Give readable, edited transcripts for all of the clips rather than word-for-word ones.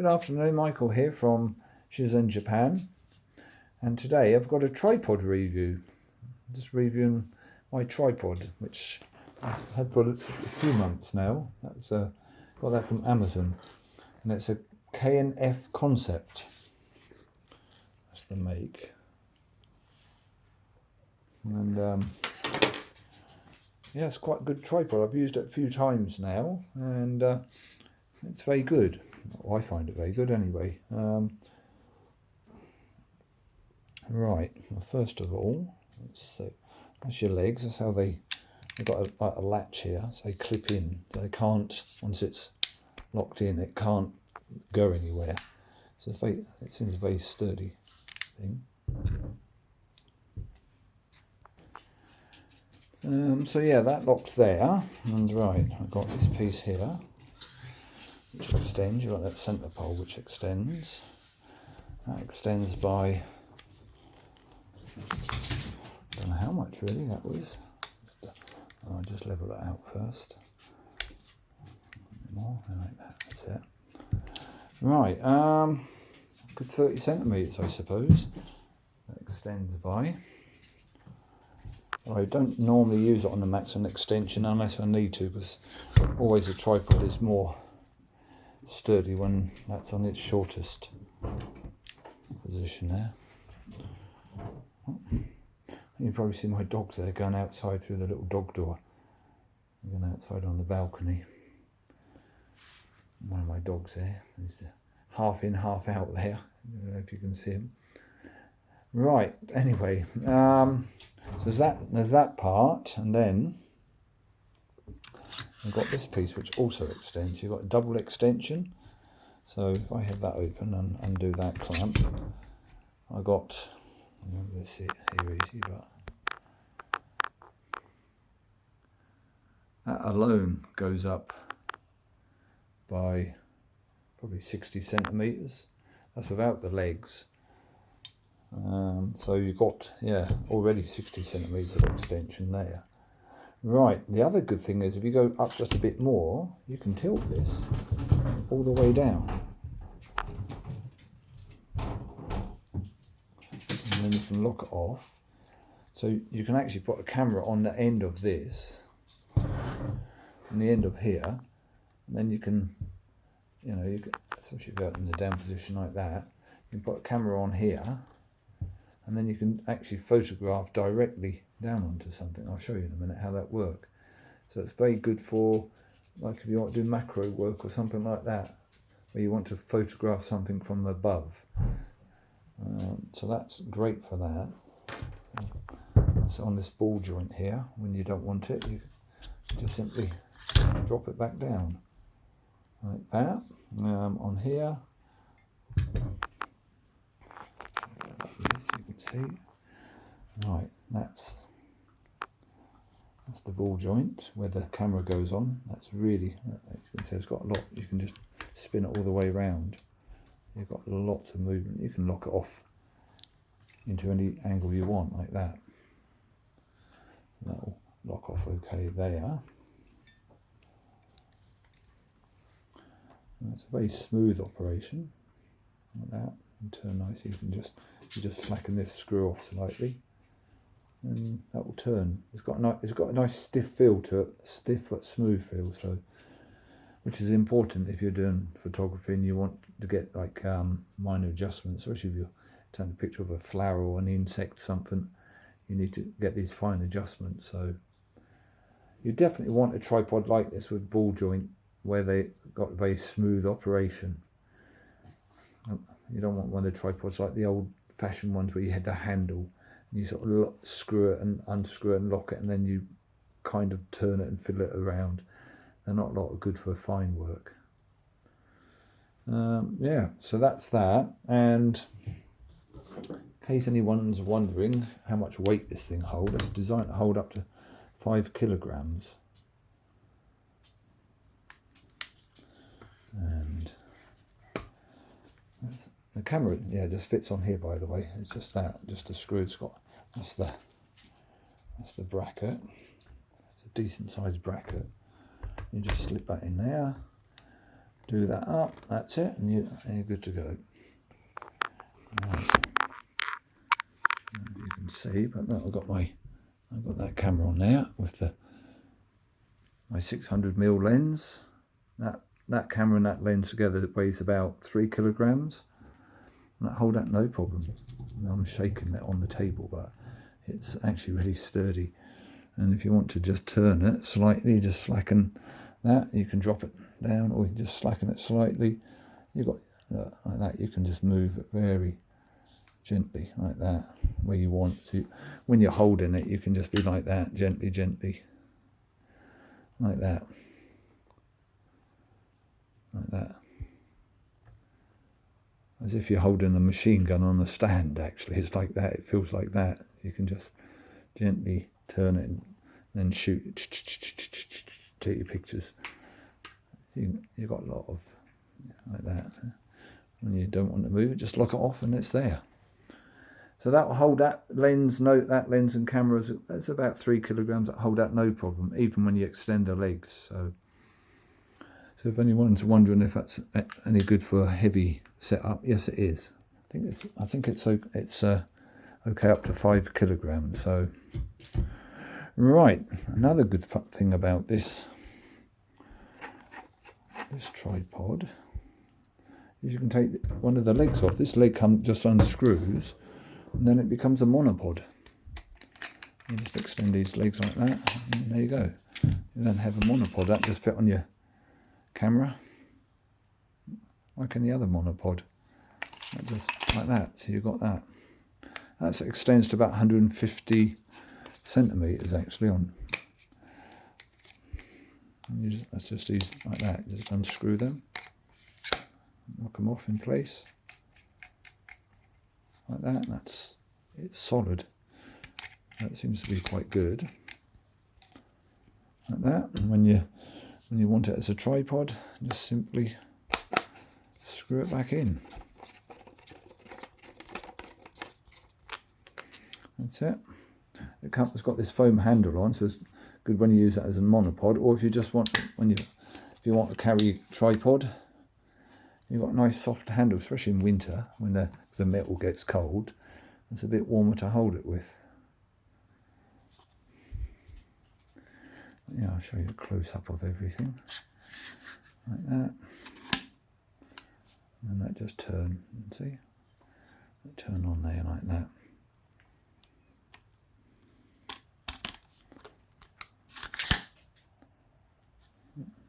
Good afternoon, Michael here from Shenzhen, Japan. And today I've got a tripod review. Just reviewing my tripod, which I've had for a few months now. Got that from Amazon. And it's a K&F Concept. That's the make. And yeah, it's quite a good tripod. I've used it a few times now, and it's very good. Well, I find it very good anyway. Right, well, first of all, let's see. That's your legs. That's how they've got a latch here, so they clip in. They can't, once it's locked in, it can't go anywhere. So it seems a very sturdy thing. So yeah, that locks there. And right, I've got this piece here, which extends. You've got that centre pole which extends. That extends by, I don't know how much really that was. I'll just level that out first. More, like that, that's it. Right, good 30 centimetres I suppose. That extends by. I don't normally use it on the maximum extension unless I need to, because always a tripod is more sturdy when that's on its shortest position there. You probably see my dogs there going outside through the little dog door. They're going outside on the balcony. One of my dogs there is half in, half out there. I don't know if you can see him. Right, anyway, so there's that part, and then I've got this piece which also extends. You've got a double extension. So if I have that open and undo that clamp, I got, I'm not going to see it here easy, but that alone goes up by probably 60 centimetres. That's without the legs. So you've got, yeah, already 60 centimetres of extension there. Right, the other good thing is if you go up just a bit more, you can tilt this all the way down. And then you can lock it off. So you can actually put a camera on the end of this, on the end of here, and then you can, especially if you're in the down position like that, you can put a camera on here, and then you can actually photograph directly down onto something. I'll show you in a minute how that works. So it's very good for, like if you want to do macro work or something like that, where you want to photograph something from above. So that's great for that. So on this ball joint here, when you don't want it, you just simply drop it back down like that. On here, you can see, right, that's the ball joint where the camera goes on. That's really, as you can see, it's got a lot. You can just spin it all the way around. You've got lots of movement. You can lock it off into any angle you want, like that. That'll lock off okay there. And that's a very smooth operation, like that. And turn nice. You just slacken this screw off slightly, and that will turn. It's got a nice stiff feel to it, stiff but smooth feel. So, which is important if you're doing photography and you want to get like minor adjustments, especially if you're taking a picture of a flower or an insect, something. You need to get these fine adjustments. So you definitely want a tripod like this with ball joint where they got very smooth operation. You don't want one of the tripods like the old fashioned ones where you had the handle and you sort of screw it and unscrew it and lock it, and then you kind of turn it and fiddle it around. They're not a lot good for fine work. Yeah, so that's that. And in case anyone's wondering how much weight this thing holds, it's designed to hold up to 5 kilograms. And the camera, yeah, just fits on here, by the way. It's just that, just a screw. It's got, that's the bracket. It's a decent sized bracket. You just slip that in there, do that up, that's it, and you're good to go. Right. You can see, but no, I've got that camera on there with my 600mm lens. That camera and that lens together weighs about 3 kilograms. And I hold that no problem. I'm shaking that on the table, but it's actually really sturdy. And if you want to just turn it slightly, just slacken that, you can drop it down, or you just slacken it slightly. You've got like that. You can just move it very gently like that, where you want to. When you're holding it, you can just be like that, gently, like that, as if you're holding a machine gun on a stand. Actually, it's like that. It feels like that. You can just gently turn it and then shoot, take your pictures. You've got a lot of like that. When you don't want to move it, just lock it off and it's there. So that will hold that lens. Note that lens and cameras, that's about 3 kilograms. That hold that no problem, even when you extend the legs. So if anyone's wondering if that's any good for a heavy setup, yes, it is. I think it's okay up to 5 kilograms. So right, another good thing about this tripod is you can take one of the legs off. This leg just unscrews, and then it becomes a monopod. You just extend these legs like that, and there you go. You then have a monopod that just fit on your camera, like any other monopod. Just like that. So you've got that. That extends to about 150 centimeters actually on. That's just these like that. You just unscrew them, knock them off in place like that. It's solid. That seems to be quite good. Like that. And when you want it as a tripod, just simply screw it back in. That's it. It's got this foam handle on, so it's good when you use that as a monopod, or if you just want if you want to carry tripod. You've got a nice soft handle, especially in winter when the metal gets cold. It's a bit warmer to hold it with. Yeah, I'll show you a close-up of everything. Like that. And that just turn, see? Turn on there like that.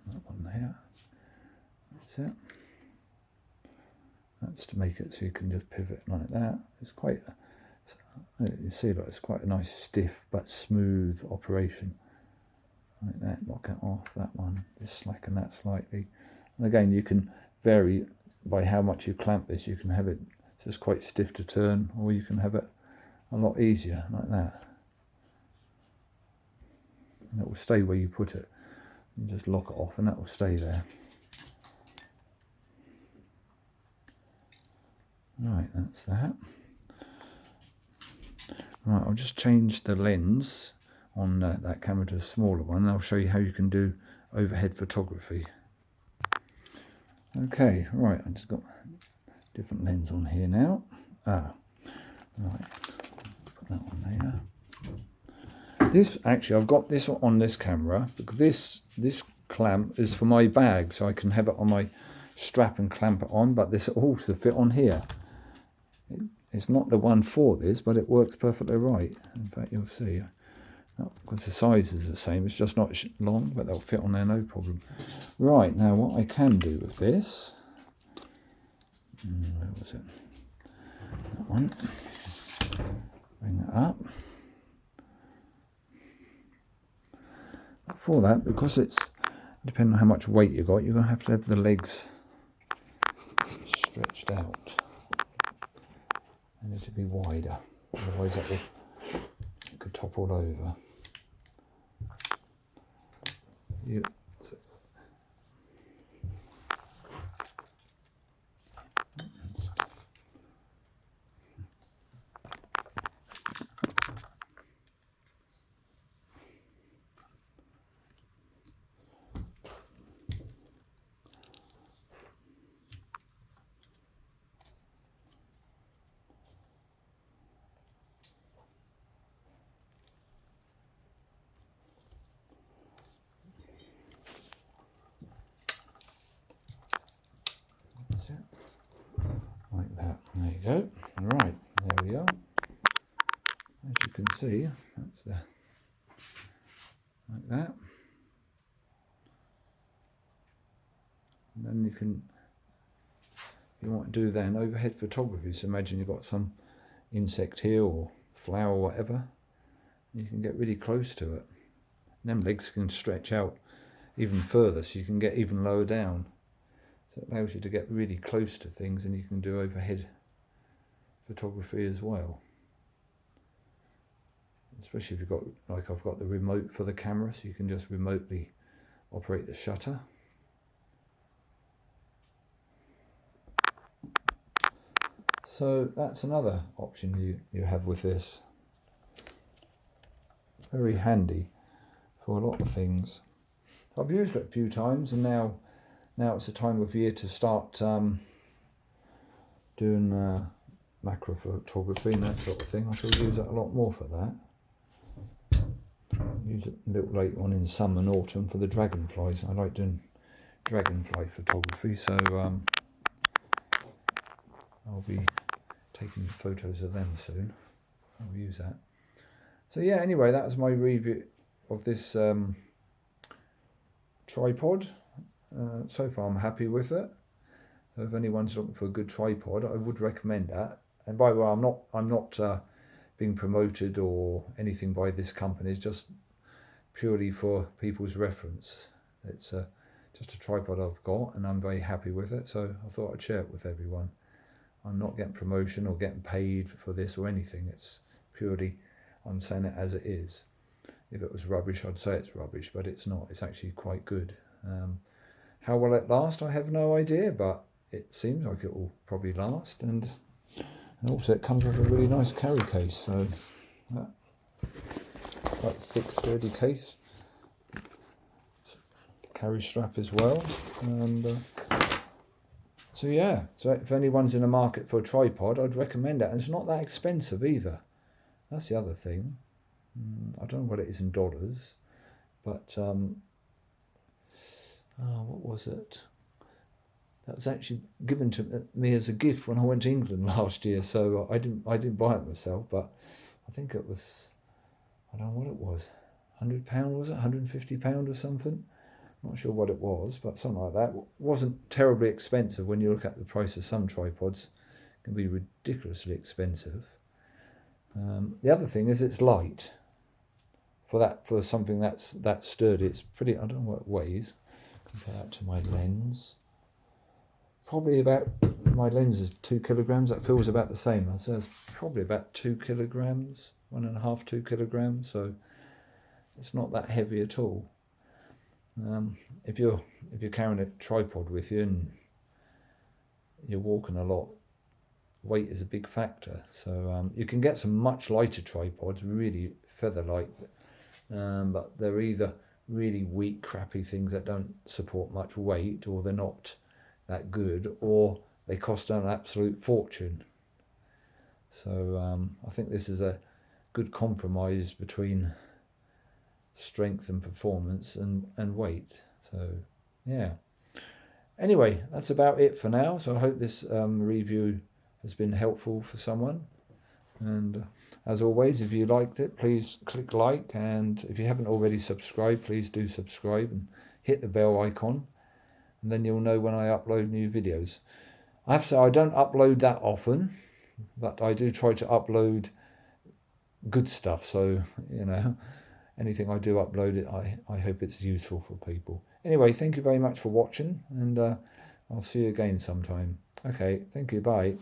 That one there. That's it. That's to make it so you can just pivot like that. It's quite, you see, like, it's quite a nice stiff but smooth operation. Like that, lock it off, that one, just slacken that slightly. And again, you can vary by how much you clamp this. You can have it just quite stiff to turn, or you can have it a lot easier, like that. And it will stay where you put it. You just lock it off and that will stay there. Right, that's that. Right, I'll just change the lens on that camera to a smaller one, and I'll show you how you can do overhead photography. Okay, right, I've just got a different lens on here now. Right, put that on there. This, actually, I've got this on this camera, because this clamp is for my bag, so I can have it on my strap and clamp it on, but this also fit on here. It's not the one for this, but it works perfectly right. In fact, you'll see. Because the size is the same, it's just not long, but they'll fit on there no problem. Right, now what I can do with this, where was it? That one. Bring it up. For that, because it's, depending on how much weight you've got, you're going to have the legs stretched out. They need to be wider, otherwise it could topple over. There you go. Right, there we are. As you can see, that's the like that. And then you can, you might do then overhead photography. So imagine you've got some insect here or flower or whatever. You can get really close to it. And them legs can stretch out even further, so you can get even lower down. So it allows you to get really close to things, and you can do overhead photography as well. Especially if you've got, like I've got the remote for the camera, so you can just remotely operate the shutter. So that's another option you have with this. Very handy for a lot of things. I've used it a few times, and now it's the time of year to start doing macro photography and that sort of thing. I shall use it a lot more for that. Use it a little later on in summer and autumn for the dragonflies. I like doing dragonfly photography, so I'll be taking photos of them soon. I'll use that. So yeah, anyway, that was my review of this tripod. So far I'm happy with it. So if anyone's looking for a good tripod, I would recommend that. And by the way, I'm not being promoted or anything by this company. It's just purely for people's reference. It's just a tripod I've got, and I'm very happy with it, so I thought I'd share it with everyone. I'm not getting promotion or getting paid for this or anything. It's purely, I'm saying it as it is. If it was rubbish, I'd say it's rubbish, but it's not. It's actually quite good. How will it last? I have no idea, but it seems like it will probably last. And also it comes with a really nice carry case, so quite thick, sturdy case. Carry strap as well. And so yeah, so if anyone's in the market for a tripod, I'd recommend it. And it's not that expensive either. That's the other thing. I don't know what it is in dollars, but what was it? That was actually given to me as a gift when I went to England last year. So I didn't buy it myself, but I think it was, I don't know what it was, £100 was it, £150 or something? Not sure what it was, but something like that. It wasn't terribly expensive when you look at the price of some tripods. It can be ridiculously expensive. The other thing is it's light. For something that's that sturdy, it's pretty. I don't know what it weighs. Compare that to my lens. Probably about, my lens is 2 kilograms. That feels about the same. So it's probably about 2 kilograms, 1.5, 2 kilograms. So it's not that heavy at all. If you're carrying a tripod with you and you're walking a lot, weight is a big factor. So you can get some much lighter tripods, really feather light, but they're either really weak, crappy things that don't support much weight, or they're not that good, or they cost an absolute fortune. So I think this is a good compromise between strength and performance and weight. So yeah, anyway, that's about it for now. So I hope this review has been helpful for someone, and as always, if you liked it, please click like, and if you haven't already subscribed, please do subscribe and hit the bell icon, and then you'll know when I upload new videos. I have to say, I don't upload that often, but I do try to upload good stuff, so you know, anything I do upload it, I hope it's useful for people. Anyway, thank you very much for watching, and I'll see you again sometime. Okay, thank you, bye.